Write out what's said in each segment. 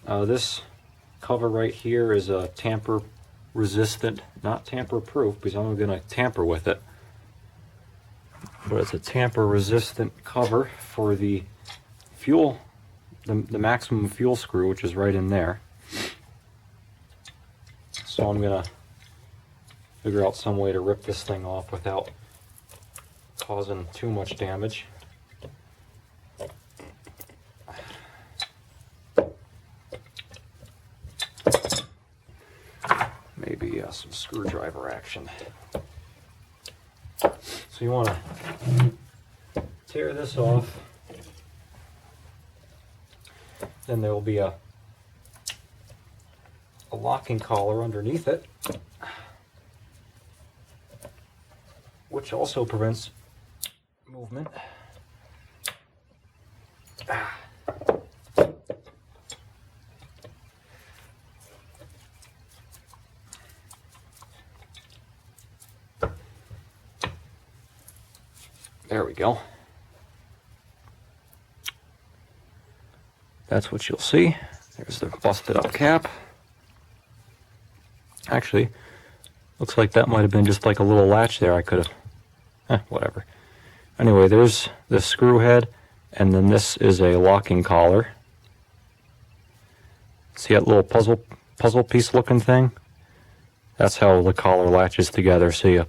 This cover right here is a tamper resistant, not tamper proof because I'm going to tamper with it, but it's a tamper resistant cover for the fuel, the maximum fuel screw, which is right in there. So I'm going to figure out some way to rip this thing off without causing too much damage. Maybe some screwdriver action. So you want to tear this off. Then there will be a locking collar underneath it, which also prevents movement. There we go. That's what you'll see. There's the busted up cap. Actually, looks like that might have been just like a little latch there. I could have, whatever. Anyway, there's the screw head, and then this is a locking collar. See that little puzzle piece looking thing? That's how the collar latches together. So you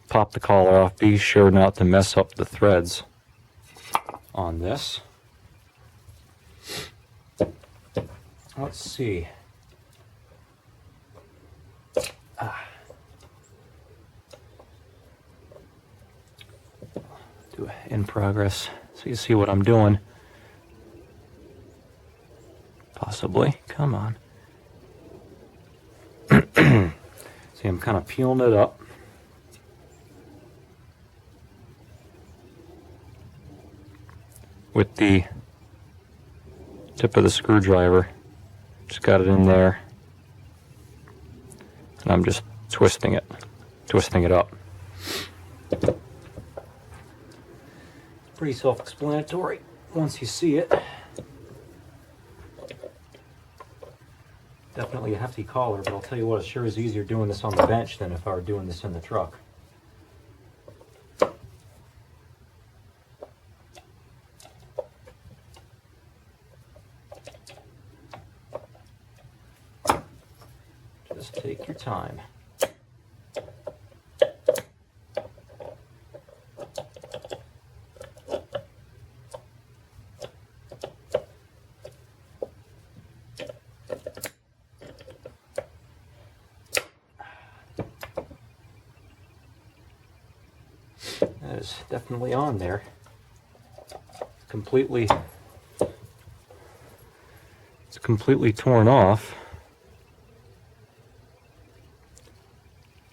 pop the collar off. Be sure not to mess up the threads on this. Let's see. Do it in progress so you see what I'm doing. Possibly. Come on. See, I'm kind of peeling it up. With the tip of the screwdriver. Just got it in there. And I'm just twisting it up. Pretty self-explanatory once you see it. Definitely a hefty collar, but I'll tell you what, it sure is easier doing this on the bench than if I were doing this in the truck. Just take your time. That is definitely on there. It's completely torn off.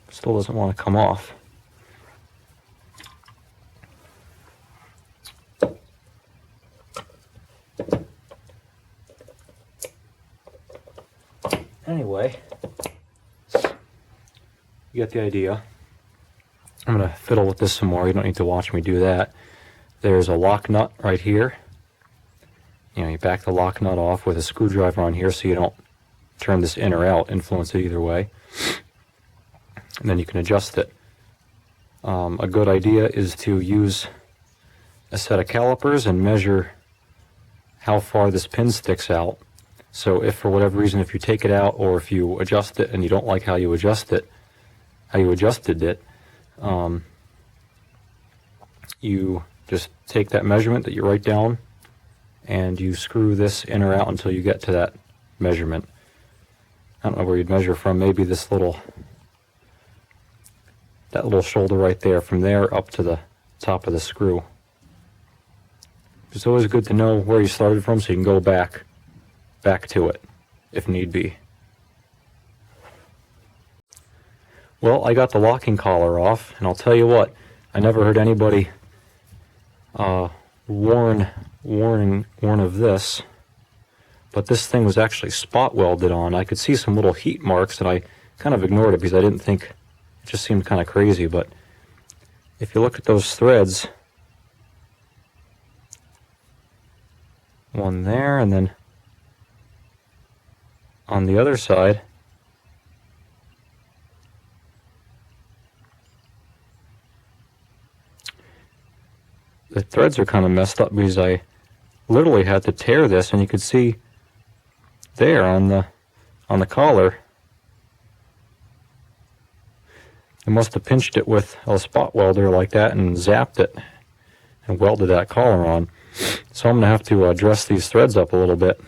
Still doesn't want to come off. Anyway, you get the idea. I'm going to fiddle with this some more. You don't need to watch me do that. There's a lock nut right here. You back the lock nut off with a screwdriver on here so you don't turn this in or out, influence it either way. And then you can adjust it. A good idea is to use a set of calipers and measure how far this pin sticks out. So if for whatever reason, if you take it out or if you adjust it and you don't like how you adjusted it, you just take that measurement that you write down and you screw this in or out until you get to that measurement. I don't know where you'd measure from, maybe this little shoulder right there, from there up to the top of the screw. It's always good to know where you started from so you can go back to it if need be. Well, I got the locking collar off, and I'll tell you what, I never heard anybody warn of this, but this thing was actually spot welded on. I could see some little heat marks, and I kind of ignored it because I didn't think, it just seemed kind of crazy. But if you look at those threads, one there, and then on the other side, the threads are kind of messed up because I literally had to tear this, and you could see there on the collar, I must have pinched it with a spot welder like that and zapped it and welded that collar on. So I'm going to have to dress these threads up a little bit.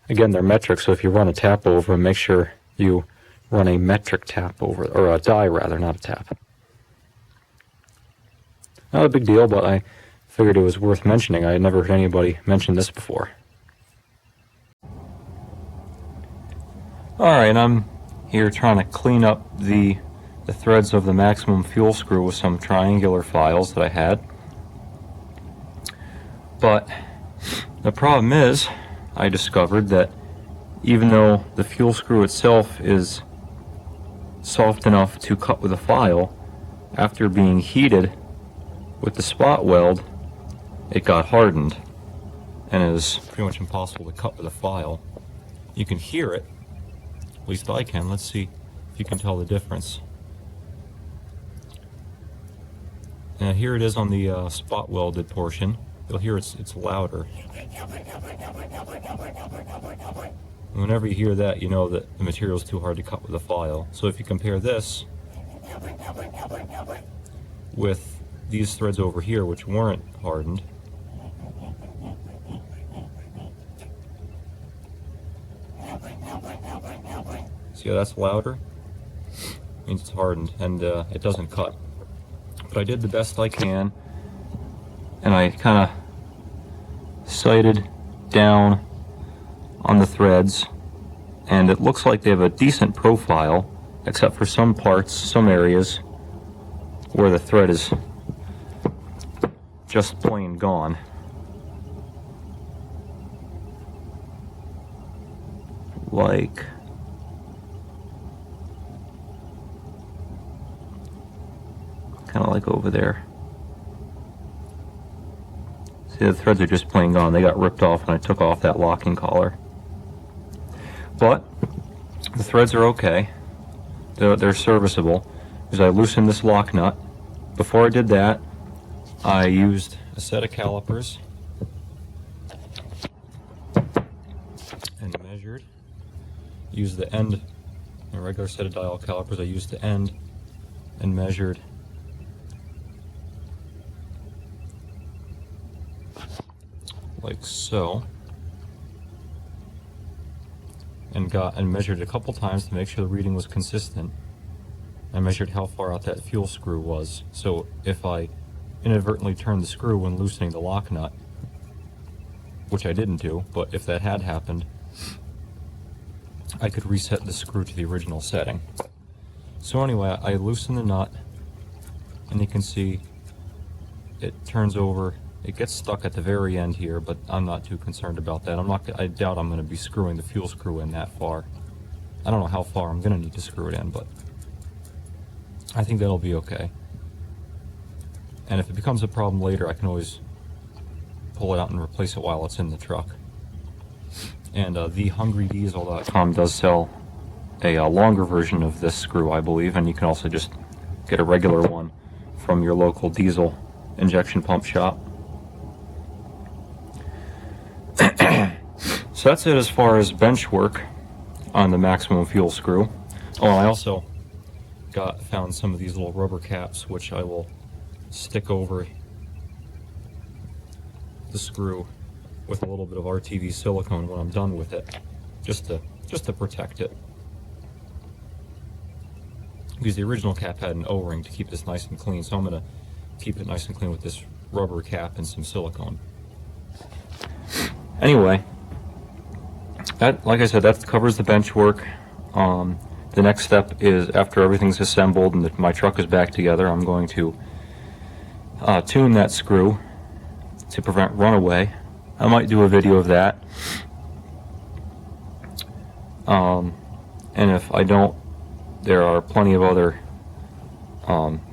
Again, they're metric, so if you run a tap over them, make sure you run a metric tap over, or a die rather, not a tap. Not a big deal, but I figured it was worth mentioning. I had never heard anybody mention this before. Alright, I'm here trying to clean up the threads of the maximum fuel screw with some triangular files that I had. But the problem is, I discovered that even though the fuel screw itself is soft enough to cut with a file, after being heated with the spot weld, it got hardened and is pretty much impossible to cut with a file. You can hear it, at least I can. Let's see if you can tell the difference. And here it is on the spot welded portion. You'll hear it's louder. And whenever you hear that, you know that the material is too hard to cut with a file. So if you compare this with these threads over here, which weren't hardened, see how that's louder? Means it's hardened, and it doesn't cut. But I did the best I can, and I kind of sighted down on the threads, and it looks like they have a decent profile, except for some parts, some areas where the thread is just plain gone. Like kind of like over there. See, the threads are just plain gone. They got ripped off when I took off that locking collar. But the threads are okay. They're serviceable because I loosened this lock nut. Before I did that, I used a set of calipers and measured. Used the end, a regular set of dial calipers. I used the end and measured like so, and measured a couple times to make sure the reading was consistent. I measured how far out that fuel screw was, so if I inadvertently turned the screw when loosening the lock nut, which I didn't do, but if that had happened, I could reset the screw to the original setting. So anyway, I loosened the nut, and you can see it turns over. It gets stuck at the very end here, but I'm not too concerned about that. I doubt I'm going to be screwing the fuel screw in that far. I don't know how far I'm going to need to screw it in, but I think that'll be okay. And if it becomes a problem later, I can always pull it out and replace it while it's in the truck. And thehungrydiesel.com does sell a longer version of this screw, I believe, and you can also just get a regular one from your local diesel injection pump shop. So that's it as far as bench work on the maximum fuel screw. Oh, I also found some of these little rubber caps, which I will stick over the screw with a little bit of RTV silicone when I'm done with it, just to protect it. Because the original cap had an O-ring to keep this nice and clean, so I'm going to keep it nice and clean with this rubber cap and some silicone. Anyway, like I said, that covers the bench work. The next step is, after everything's assembled and my truck is back together, I'm going to tune that screw to prevent runaway. I might do a video of that. And if I don't, there are plenty of other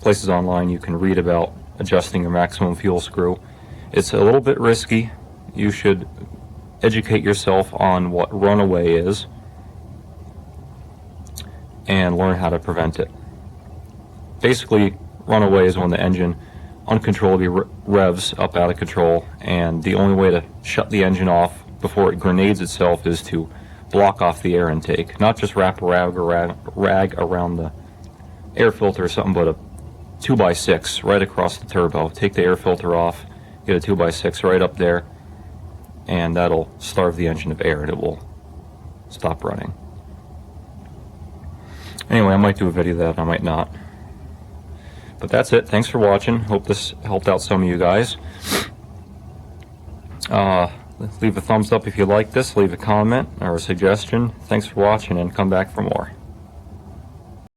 places online you can read about adjusting your maximum fuel screw. It's a little bit risky. You should educate yourself on what runaway is and learn how to prevent it. Basically, runaway is when the engine uncontrollably revs up out of control, and the only way to shut the engine off before it grenades itself is to block off the air intake. Not just wrap a rag around the air filter or something, but a 2x6 right across the turbo. Take the air filter off, get a 2x6 right up there, and that'll starve the engine of air and it will stop running. Anyway, I might do a video of that, I might not. But that's it. Thanks for watching. Hope this helped out some of you guys. Leave a thumbs up if you like this. Leave a comment or a suggestion. Thanks for watching, and come back for more.